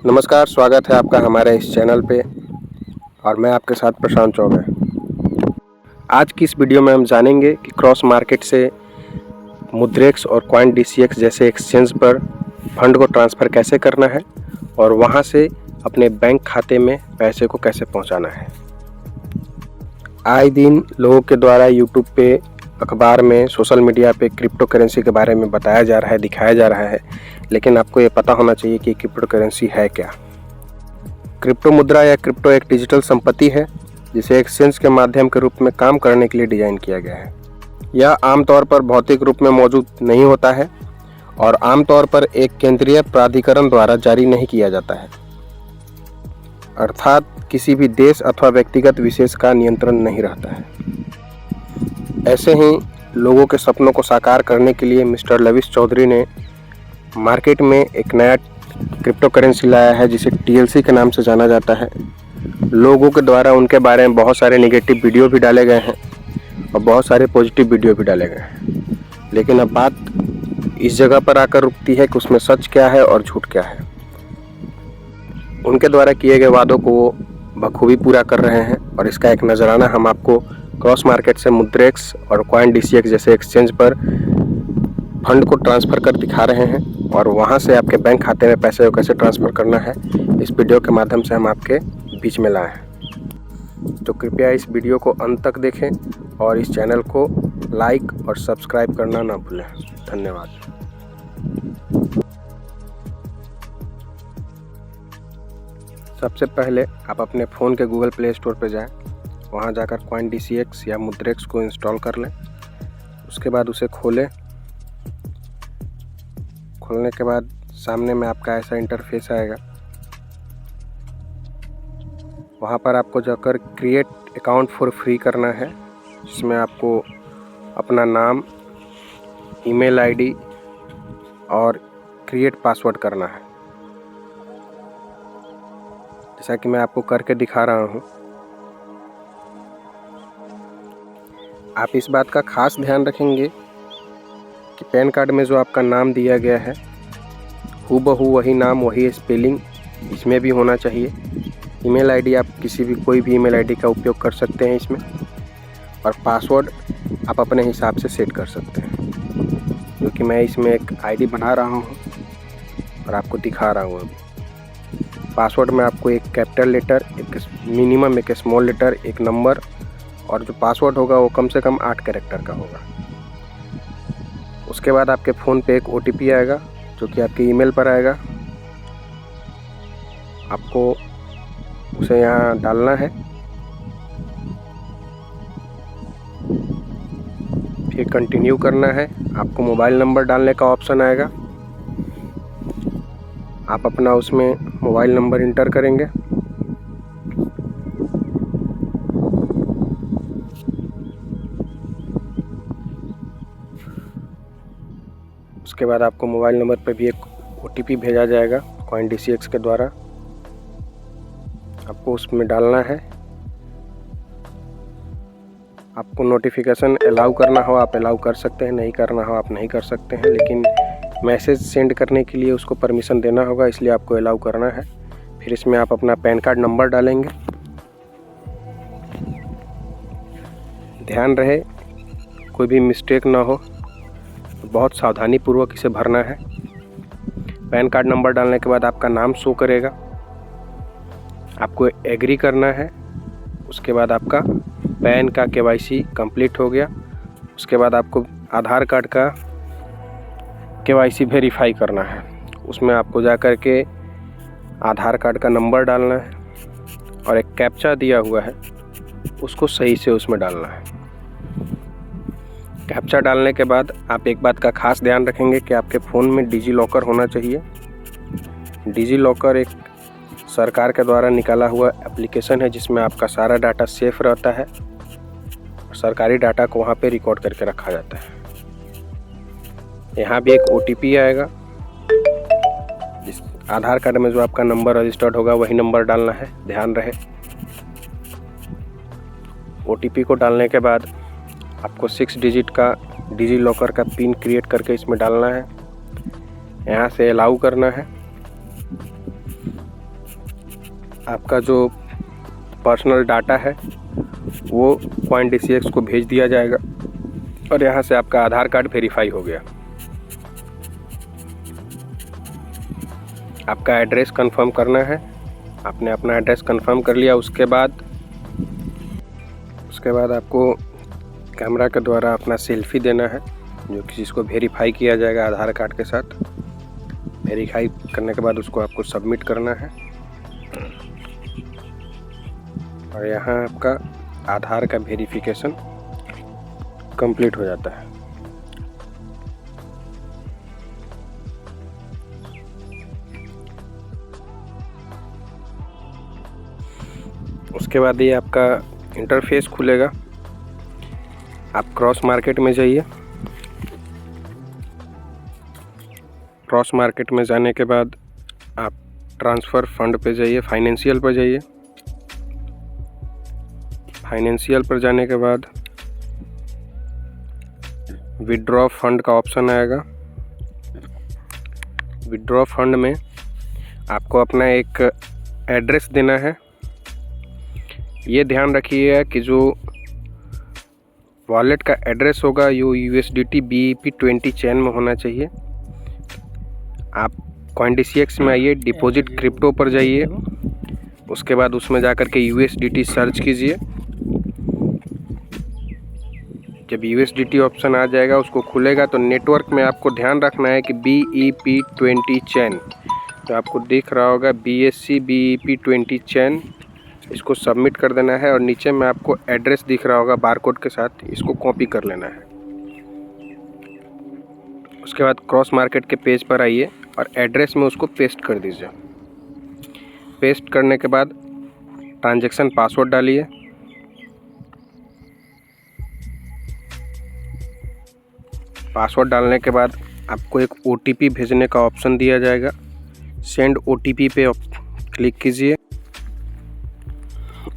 नमस्कार, स्वागत है आपका हमारे इस चैनल पे और मैं आपके साथ प्रशांत चौबे। आज की इस वीडियो में हम जानेंगे कि क्रॉस मार्केट से मुद्रेक्स और कॉइन DCX जैसे एक्सचेंज पर फंड को ट्रांसफ़र कैसे करना है और वहां से अपने बैंक खाते में पैसे को कैसे पहुंचाना है। आए दिन लोगों के द्वारा यूट्यूब पे, अखबार में, सोशल मीडिया पे क्रिप्टो करेंसी के बारे में बताया जा रहा है, दिखाया जा रहा है, लेकिन आपको ये पता होना चाहिए कि क्रिप्टो करेंसी है क्या। क्रिप्टो मुद्रा या क्रिप्टो एक डिजिटल संपत्ति है जिसे एक्सचेंज के माध्यम के रूप में काम करने के लिए डिज़ाइन किया गया है। यह आमतौर पर भौतिक रूप में मौजूद नहीं होता है और आमतौर पर एक केंद्रीय प्राधिकरण द्वारा जारी नहीं किया जाता है, अर्थात किसी भी देश अथवा व्यक्तिगत विशेष का नियंत्रण नहीं रहता है। ऐसे ही लोगों के सपनों को साकार करने के लिए मिस्टर लविश चौधरी ने मार्केट में एक नया क्रिप्टो करेंसी लाया है जिसे TLC के नाम से जाना जाता है। लोगों के द्वारा उनके बारे में बहुत सारे नेगेटिव वीडियो भी डाले गए हैं और बहुत सारे पॉजिटिव वीडियो भी डाले गए हैं, लेकिन अब बात इस जगह पर आकर रुकती है कि उसमें सच क्या है और झूठ क्या है। उनके द्वारा किए गए वादों को वो बखूबी पूरा कर रहे हैं और इसका एक नजराना हम आपको क्रॉस मार्केट से मुद्रेक्स और कॉइन DCX जैसे एक्सचेंज पर फंड को ट्रांसफ़र कर दिखा रहे हैं और वहां से आपके बैंक खाते में पैसे को कैसे ट्रांसफ़र करना है, इस वीडियो के माध्यम से हम आपके बीच में लाए हैं। तो कृपया इस वीडियो को अंत तक देखें और इस चैनल को लाइक और सब्सक्राइब करना ना भूलें। धन्यवाद। सबसे पहले आप अपने फ़ोन के गूगल प्ले स्टोर पर जाएं, वहां जाकर कॉइन DCX या मुद्रेक्स को इंस्टॉल कर लें। उसके बाद उसे खोलें। खोलने के बाद सामने में आपका ऐसा इंटरफेस आएगा। वहाँ पर आपको जाकर क्रिएट अकाउंट फॉर फ्री करना है, जिसमें आपको अपना नाम, ईमेल ID और क्रिएट पासवर्ड करना है, जैसा कि मैं आपको करके दिखा रहा हूँ। आप इस बात का खास ध्यान रखेंगे कि पैन कार्ड में जो आपका नाम दिया गया है हूबहू वही नाम, वही स्पेलिंग इसमें भी होना चाहिए। ईमेल ID आप किसी भी कोई भी ईमेल ID का उपयोग कर सकते हैं इसमें, और पासवर्ड आप अपने हिसाब से सेट कर सकते हैं, क्योंकि मैं इसमें एक ID बना रहा हूँ और आपको दिखा रहा हूँ। अभी पासवर्ड में आपको एक कैपिटल लेटर, एक मिनिमम एक स्मॉल लेटर, एक नंबर, और जो पासवर्ड होगा वो कम से कम 8 कैरेक्टर का होगा। उसके बाद आपके फ़ोन पे एक OTP आएगा जो कि आपके ईमेल पर आएगा। आपको उसे यहाँ डालना है, फिर कंटिन्यू करना है। आपको मोबाइल नंबर डालने का ऑप्शन आएगा। आप अपना उसमें मोबाइल नंबर इंटर करेंगे। उसके बाद आपको मोबाइल नंबर पर भी एक OTP भेजा जाएगा कॉइन DCX के द्वारा। आपको उसमें डालना है। आपको नोटिफिकेशन अलाउ करना हो आप अलाउ कर सकते हैं, नहीं करना हो आप नहीं कर सकते हैं, लेकिन मैसेज सेंड करने के लिए उसको परमिशन देना होगा, इसलिए आपको अलाउ करना है। फिर इसमें आप अपना पैन कार्ड नंबर डालेंगे। ध्यान रहे कोई भी मिस्टेक ना हो, बहुत सावधानी पूर्वक इसे भरना है। पैन कार्ड नंबर डालने के बाद आपका नाम शो करेगा, आपको एग्री करना है। उसके बाद आपका पैन का KYC कंप्लीट हो गया। उसके बाद आपको आधार कार्ड का KYC वेरीफाई करना है। उसमें आपको जा कर के आधार कार्ड का नंबर डालना है और एक कैप्चा दिया हुआ है, उसको सही से उसमें डालना है। कैप्चा डालने के बाद आप एक बात का खास ध्यान रखेंगे कि आपके फ़ोन में डिजी लॉकर होना चाहिए। डिजी लॉकर एक सरकार के द्वारा निकाला हुआ एप्लीकेशन है जिसमें आपका सारा डाटा सेफ रहता है और सरकारी डाटा को वहाँ पे रिकॉर्ड करके रखा जाता है। यहाँ भी एक OTP आएगा। जिस आधार कार्ड में जो आपका नंबर रजिस्टर्ड होगा वही नंबर डालना है, ध्यान रहे। OTP को डालने के बाद आपको 6 डिजिट का डिजी लॉकर का पिन क्रिएट करके इसमें डालना है। यहाँ से अलाउ करना है। आपका जो पर्सनल डाटा है वो CoinDCX को भेज दिया जाएगा और यहाँ से आपका आधार कार्ड वेरीफाई हो गया। आपका एड्रेस कंफर्म करना है, आपने अपना एड्रेस कंफर्म कर लिया। उसके बाद आपको कैमरा के द्वारा अपना सेल्फी देना है, जो कि इसको वेरीफाई किया जाएगा आधार कार्ड के साथ। वेरीफाई करने के बाद उसको आपको सबमिट करना है और यहाँ आपका आधार का वेरिफिकेशन कंप्लीट हो जाता है। उसके बाद ये आपका इंटरफेस खुलेगा। आप क्रॉस मार्केट में जाइए। क्रॉस मार्केट में जाने के बाद आप ट्रांसफ़र फंड पे जाइए, फाइनेंशियल पर जाइए। फाइनेंशियल पर जाने के बाद विड्रॉ फंड का ऑप्शन आएगा। विड्रॉ फंड में आपको अपना एक एड्रेस देना है। ये ध्यान रखिएगा कि जो वॉलेट का एड्रेस होगा यो USDT BEP20 चैन में होना चाहिए। आप CoinDCX में आइए, डिपॉजिट क्रिप्टो पर जाइए। उसके बाद उसमें जाकर के USDT सर्च कीजिए। जब USDT ऑप्शन आ जाएगा उसको खुलेगा तो नेटवर्क में आपको ध्यान रखना है कि BEP20 चैन, तो आपको दिख रहा होगा BSC BEP20 चैन, इसको सबमिट कर देना है। और नीचे में आपको एड्रेस दिख रहा होगा बारकोड के साथ, इसको कॉपी कर लेना है। उसके बाद क्रॉस मार्केट के पेज पर आइए और एड्रेस में उसको पेस्ट कर दीजिए। पेस्ट करने के बाद ट्रांजैक्शन पासवर्ड डालिए। पासवर्ड डालने के बाद आपको एक OTP भेजने का ऑप्शन दिया जाएगा। सेंड OTP पे क्लिक कीजिए।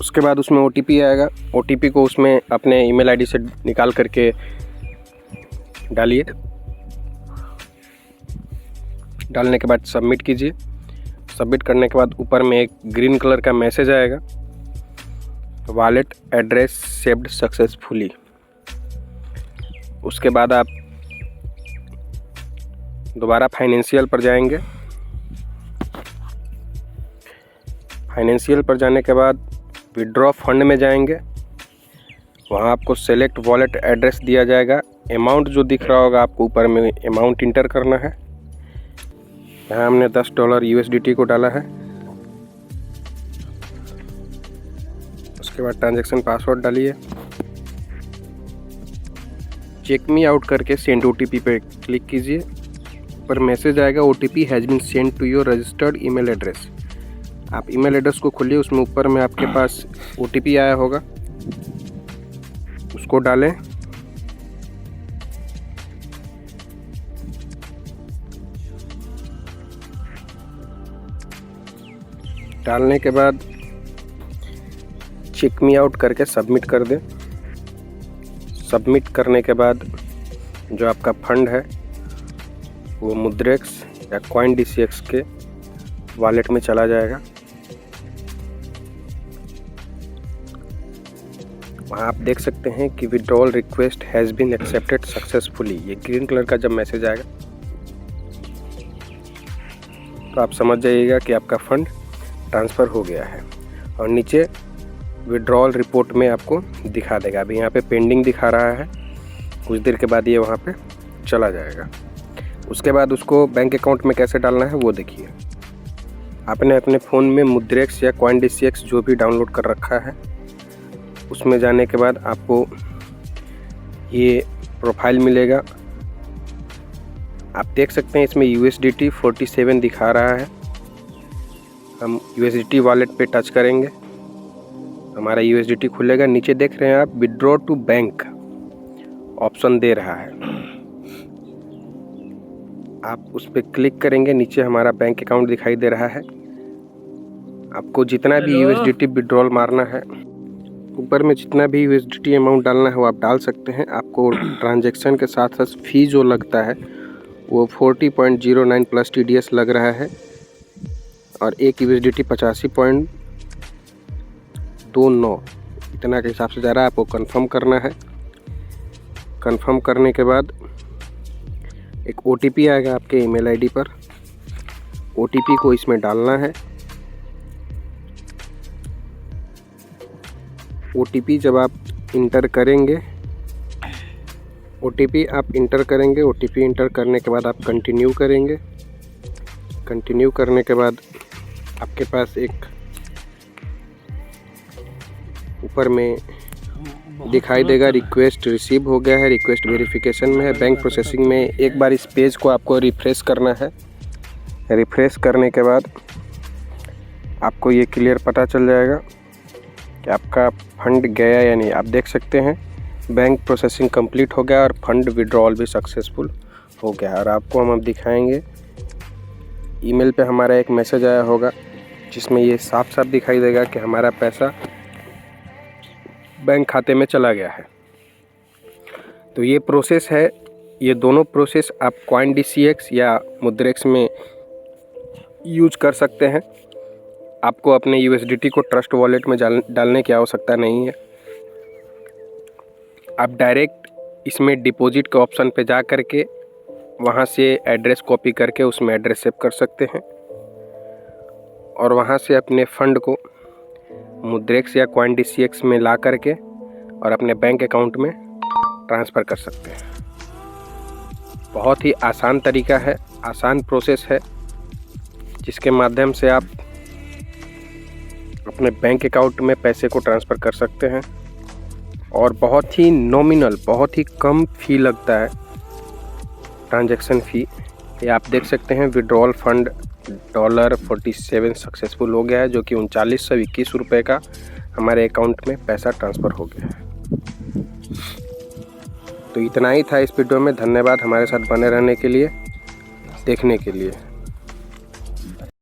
उसके बाद उसमें OTP आएगा। OTP को उसमें अपने ईमेल आईडी से निकाल करके डालिए। डालने के बाद सबमिट कीजिए। सबमिट करने के बाद ऊपर में एक ग्रीन कलर का मैसेज आएगा, वॉलेट एड्रेस सेव्ड सक्सेसफुली। उसके बाद आप दोबारा फाइनेंशियल पर जाएंगे। फाइनेंशियल पर जाने के बाद विड्रॉ फंड में जाएंगे। वहाँ आपको सेलेक्ट वॉलेट एड्रेस दिया जाएगा। अमाउंट जो दिख रहा होगा आपको ऊपर में, अमाउंट इंटर करना है। यहाँ हमने $10 USDT को डाला है। उसके बाद ट्रांजैक्शन पासवर्ड डालिए। चेक मी आउट करके सेंड OTP पे क्लिक कीजिए। ऊपर मैसेज आएगा OTP has been send to your registered email address. आप ईमेल एड्रेस को खोलिए, उसमें ऊपर में आपके पास OTP आया होगा, उसको डालें। डालने के बाद चेक मी आउट करके सबमिट कर दें। सबमिट करने के बाद जो आपका फंड है वो मुद्रेक्स या CoinDCX के वॉलेट में चला जाएगा। वहाँ आप देख सकते हैं कि withdrawal request has been accepted successfully. ये ग्रीन कलर का जब मैसेज आएगा तो आप समझ जाइएगा कि आपका फंड ट्रांसफ़र हो गया है। और नीचे विड्रॉल रिपोर्ट में आपको दिखा देगा। अभी यहाँ पे पेंडिंग दिखा रहा है, कुछ देर के बाद ये वहाँ पे चला जाएगा। उसके बाद उसको बैंक अकाउंट में कैसे डालना है वो देखिए। आपने अपने फ़ोन में मुद्रेक्स या CoinDCX जो भी डाउनलोड कर रखा है उसमें जाने के बाद आपको ये प्रोफाइल मिलेगा। आप देख सकते हैं इसमें USDT 47 दिखा रहा है। हम USDT वॉलेट पे टच करेंगे, हमारा USDT खुलेगा। नीचे देख रहे हैं आप विड्रॉ टू बैंक ऑप्शन दे रहा है, आप उस पर क्लिक करेंगे। नीचे हमारा बैंक अकाउंट दिखाई दे रहा है। आपको जितना भी USDT विड्रॉल मारना है, ऊपर में जितना भी USDT अमाउंट डालना है वो आप डाल सकते हैं। आपको ट्रांजैक्शन के साथ साथ फ़ी जो लगता है वो 40.09 प्लस TDS लग रहा है और एक USDT 85 29 इतना के हिसाब से जा रहा है। आपको कंफर्म करना है। कंफर्म करने के बाद एक OTP आएगा आपके ईमेल आईडी पर। OTP को इसमें डालना है। OTP जब आप इंटर करेंगे, OTP आप इंटर करेंगे, OTP इंटर करने के बाद आप कंटिन्यू करेंगे। कंटिन्यू करने के बाद आपके पास एक ऊपर में दिखाई देगा रिक्वेस्ट रिसीव हो गया है, रिक्वेस्ट वेरिफिकेशन में है, बैंक प्रोसेसिंग में। एक बार इस पेज को आपको रिफ्रेश करना है। रिफ्रेश करने के बाद आपको ये क्लियर पता चल जाएगा कि आपका फंड गया या नहीं। आप देख सकते हैं बैंक प्रोसेसिंग कंप्लीट हो गया और फंड विड्रॉल भी सक्सेसफुल हो गया। और आपको हम अब दिखाएंगे, ईमेल पे हमारा एक मैसेज आया होगा जिसमें ये साफ साफ दिखाई देगा कि हमारा पैसा बैंक खाते में चला गया है। तो ये प्रोसेस है। ये दोनों प्रोसेस आप CoinDCX या मुद्रेक्स में यूज कर सकते हैं। आपको अपने USDT को ट्रस्ट वॉलेट में डालने की आवश्यकता नहीं है। आप डायरेक्ट इसमें डिपॉजिट के ऑप्शन पे जा कर के वहाँ से एड्रेस कॉपी करके उसमें एड्रेस सेव कर सकते हैं और वहाँ से अपने फ़ंड को मुद्रेक्स या CoinDCX में ला करके और अपने बैंक अकाउंट में ट्रांसफ़र कर सकते हैं। बहुत ही आसान तरीका है, आसान प्रोसेस है, जिसके माध्यम से आप अपने बैंक अकाउंट में पैसे को ट्रांसफ़र कर सकते हैं और बहुत ही नॉमिनल, बहुत ही कम फ़ी लगता है, ट्रांजैक्शन फ़ी। ये आप देख सकते हैं विड्रॉल फंड $47 सक्सेसफुल हो गया है, जो कि 3921 रुपये का हमारे अकाउंट में पैसा ट्रांसफ़र हो गया है। तो इतना ही था इस वीडियो में। धन्यवाद हमारे साथ बने रहने के लिए, देखने के लिए।